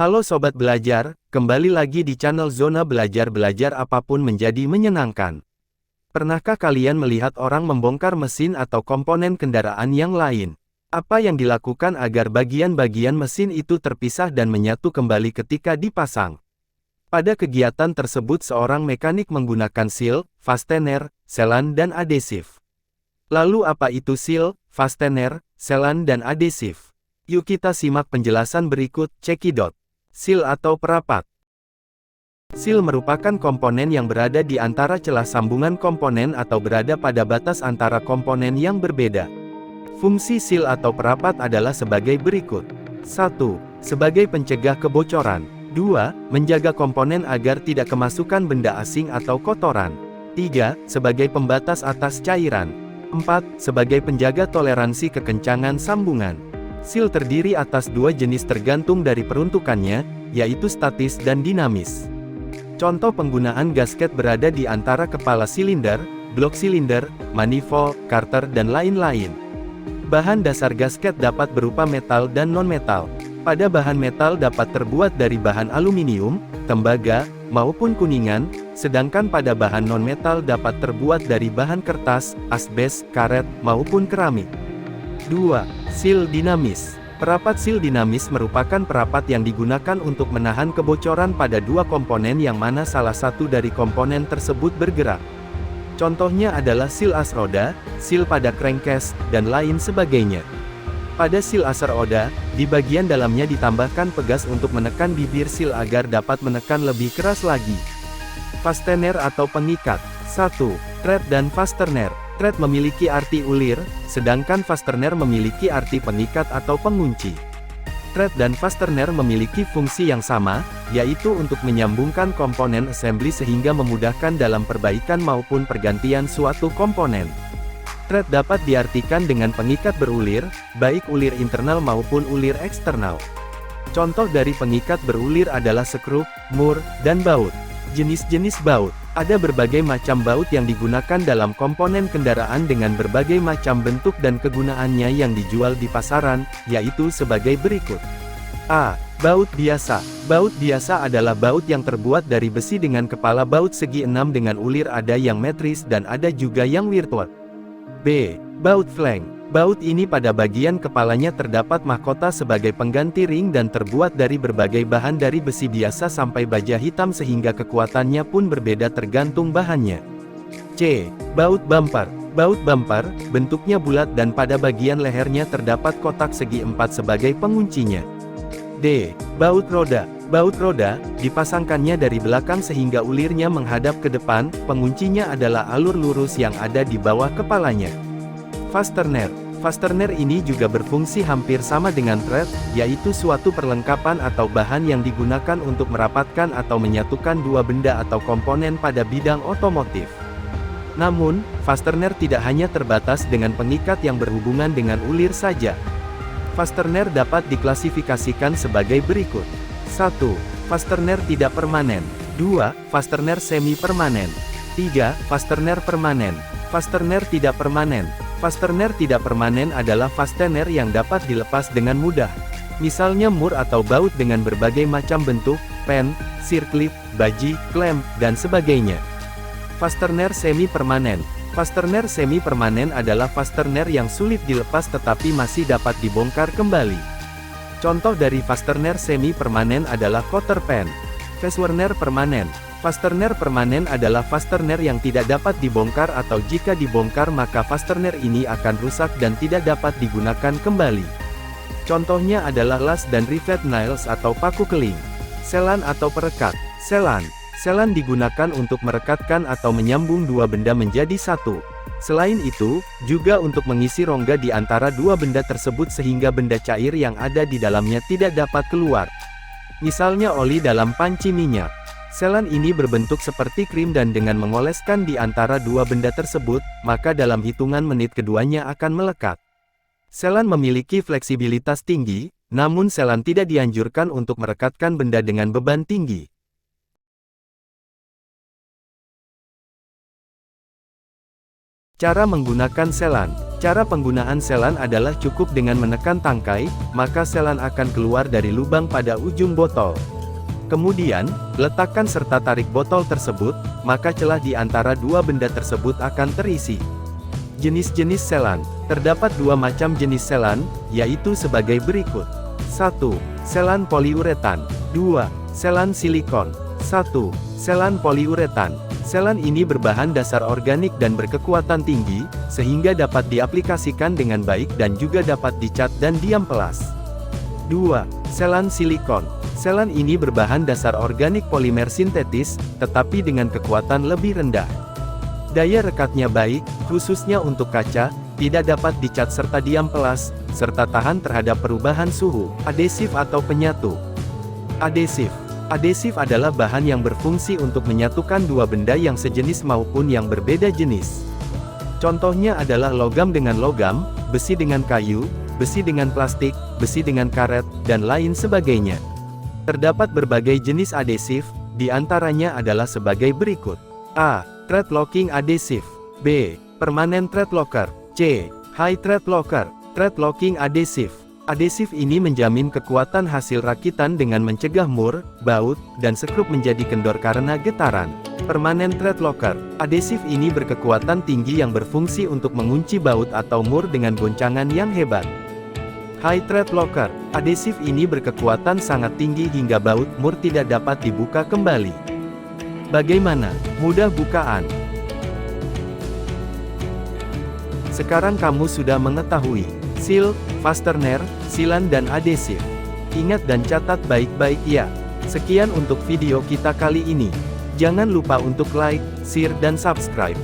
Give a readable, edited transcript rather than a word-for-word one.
Halo Sobat Belajar, kembali lagi di channel Zona Belajar. Belajar apapun menjadi menyenangkan. Pernahkah kalian melihat orang membongkar mesin atau komponen kendaraan yang lain? Apa yang dilakukan agar bagian-bagian mesin itu terpisah dan menyatu kembali ketika dipasang? Pada kegiatan tersebut seorang mekanik menggunakan seal, fastener, sealan dan adesif. Lalu apa itu seal, fastener, sealan dan adesif? Yuk kita simak penjelasan berikut. Cekidot. Seal atau perapat. Seal merupakan komponen yang berada di antara celah sambungan komponen atau berada pada batas antara komponen yang berbeda. Fungsi seal atau perapat adalah sebagai berikut. 1. Sebagai pencegah kebocoran. 2. Menjaga komponen agar tidak kemasukan benda asing atau kotoran. 3. Sebagai pembatas atas cairan. 4. Sebagai penjaga toleransi kekencangan sambungan. Seal terdiri atas dua jenis tergantung dari peruntukannya, yaitu statis dan dinamis. Contoh penggunaan gasket berada di antara kepala silinder, blok silinder, manifold, carter dan lain-lain. Bahan dasar gasket dapat berupa metal dan non-metal. Pada bahan metal dapat terbuat dari bahan aluminium, tembaga, maupun kuningan, sedangkan pada bahan non-metal dapat terbuat dari bahan kertas, asbes, karet, maupun keramik. 2. Seal dinamis. Perapat seal dinamis merupakan perapat yang digunakan untuk menahan kebocoran pada dua komponen yang mana salah satu dari komponen tersebut bergerak. Contohnya adalah seal as roda, seal pada crankcase, dan lain sebagainya. Pada seal as roda, di bagian dalamnya ditambahkan pegas untuk menekan bibir seal agar dapat menekan lebih keras lagi. Fastener atau pengikat. 1. Thread dan fastener. Thread memiliki arti ulir, sedangkan fastener memiliki arti pengikat atau pengunci. Thread dan fastener memiliki fungsi yang sama, yaitu untuk menyambungkan komponen assembly sehingga memudahkan dalam perbaikan maupun pergantian suatu komponen. Thread dapat diartikan dengan pengikat berulir, baik ulir internal maupun ulir eksternal. Contoh dari pengikat berulir adalah skrup, mur, dan baut. Jenis-jenis baut. Ada berbagai macam baut yang digunakan dalam komponen kendaraan dengan berbagai macam bentuk dan kegunaannya yang dijual di pasaran, yaitu sebagai berikut. A. Baut biasa. Baut biasa adalah baut yang terbuat dari besi dengan kepala baut segi 6 dengan ulir, ada yang metris dan ada juga yang wirtwet. B. Baut flank. Baut ini pada bagian kepalanya terdapat mahkota sebagai pengganti ring dan terbuat dari berbagai bahan dari besi biasa sampai baja hitam sehingga kekuatannya pun berbeda tergantung bahannya. C. Baut bumper. Baut bumper, bentuknya bulat dan pada bagian lehernya terdapat kotak segi 4 sebagai penguncinya. D. Baut roda. Baut roda, dipasangkannya dari belakang sehingga ulirnya menghadap ke depan, penguncinya adalah alur lurus yang ada di bawah kepalanya. Fastener. Fastener ini juga berfungsi hampir sama dengan thread, yaitu suatu perlengkapan atau bahan yang digunakan untuk merapatkan atau menyatukan dua benda atau komponen pada bidang otomotif. Namun, fastener tidak hanya terbatas dengan pengikat yang berhubungan dengan ulir saja. Fastener dapat diklasifikasikan sebagai berikut. 1. Fastener tidak permanen. 2. Fastener semi permanen. 3. Fastener permanen. Fastener tidak permanen. Fastener tidak permanen adalah fastener yang dapat dilepas dengan mudah. Misalnya mur atau baut dengan berbagai macam bentuk, pen, circlip, baji, klem, dan sebagainya. Fastener semi permanen. Fastener semi permanen adalah fastener yang sulit dilepas tetapi masih dapat dibongkar kembali. Contoh dari fastener semi permanen adalah cotter pen. Fastener permanen. Fastener permanen adalah fastener yang tidak dapat dibongkar atau jika dibongkar maka fastener ini akan rusak dan tidak dapat digunakan kembali. Contohnya adalah las dan rivet nails atau paku keling. Sealan atau perekat. Sealan. Sealan digunakan untuk merekatkan atau menyambung dua benda menjadi satu. Selain itu, juga untuk mengisi rongga di antara dua benda tersebut sehingga benda cair yang ada di dalamnya tidak dapat keluar. Misalnya oli dalam panci minyak. Sealan ini berbentuk seperti krim dan dengan mengoleskan di antara dua benda tersebut, maka dalam hitungan menit keduanya akan melekat. Sealan memiliki fleksibilitas tinggi, namun sealan tidak dianjurkan untuk merekatkan benda dengan beban tinggi. Cara menggunakan sealan. Cara penggunaan selan adalah cukup dengan menekan tangkai, maka selan akan keluar dari lubang pada ujung botol. Kemudian, letakkan serta tarik botol tersebut, maka celah di antara dua benda tersebut akan terisi. Jenis-jenis selan. Terdapat dua macam jenis selan, yaitu sebagai berikut. 1. Selan poliuretan. 2. Selan silikon. 1. Selan poliuretan. Selan ini berbahan dasar organik dan berkekuatan tinggi, sehingga dapat diaplikasikan dengan baik dan juga dapat dicat dan diamplas. 2. Selan silikon. Selan ini berbahan dasar organik polimer sintetis, tetapi dengan kekuatan lebih rendah. Daya rekatnya baik, khususnya untuk kaca, tidak dapat dicat serta diamplas, serta tahan terhadap perubahan suhu. Adesif atau penyatu. Adesif. Adesif adalah bahan yang berfungsi untuk menyatukan dua benda yang sejenis maupun yang berbeda jenis. Contohnya adalah logam dengan logam, besi dengan kayu, besi dengan plastik, besi dengan karet, dan lain sebagainya. Terdapat berbagai jenis adesif, di antaranya adalah sebagai berikut. A. Thread locking adhesive. B. Permanent thread locker. C. High thread locker. Thread locking adhesive. Adesif ini menjamin kekuatan hasil rakitan dengan mencegah mur, baut, dan sekrup menjadi kendor karena getaran. Permanent thread locker. Adesif ini berkekuatan tinggi yang berfungsi untuk mengunci baut atau mur dengan goncangan yang hebat. High thread locker. Adesif ini berkekuatan sangat tinggi hingga baut mur tidak dapat dibuka kembali. Bagaimana? Mudah bukaan. Sekarang kamu sudah mengetahui seal, fastener, silan dan adesif. Ingat dan catat baik-baik ya. Sekian untuk video kita kali ini. Jangan lupa untuk like, share dan subscribe.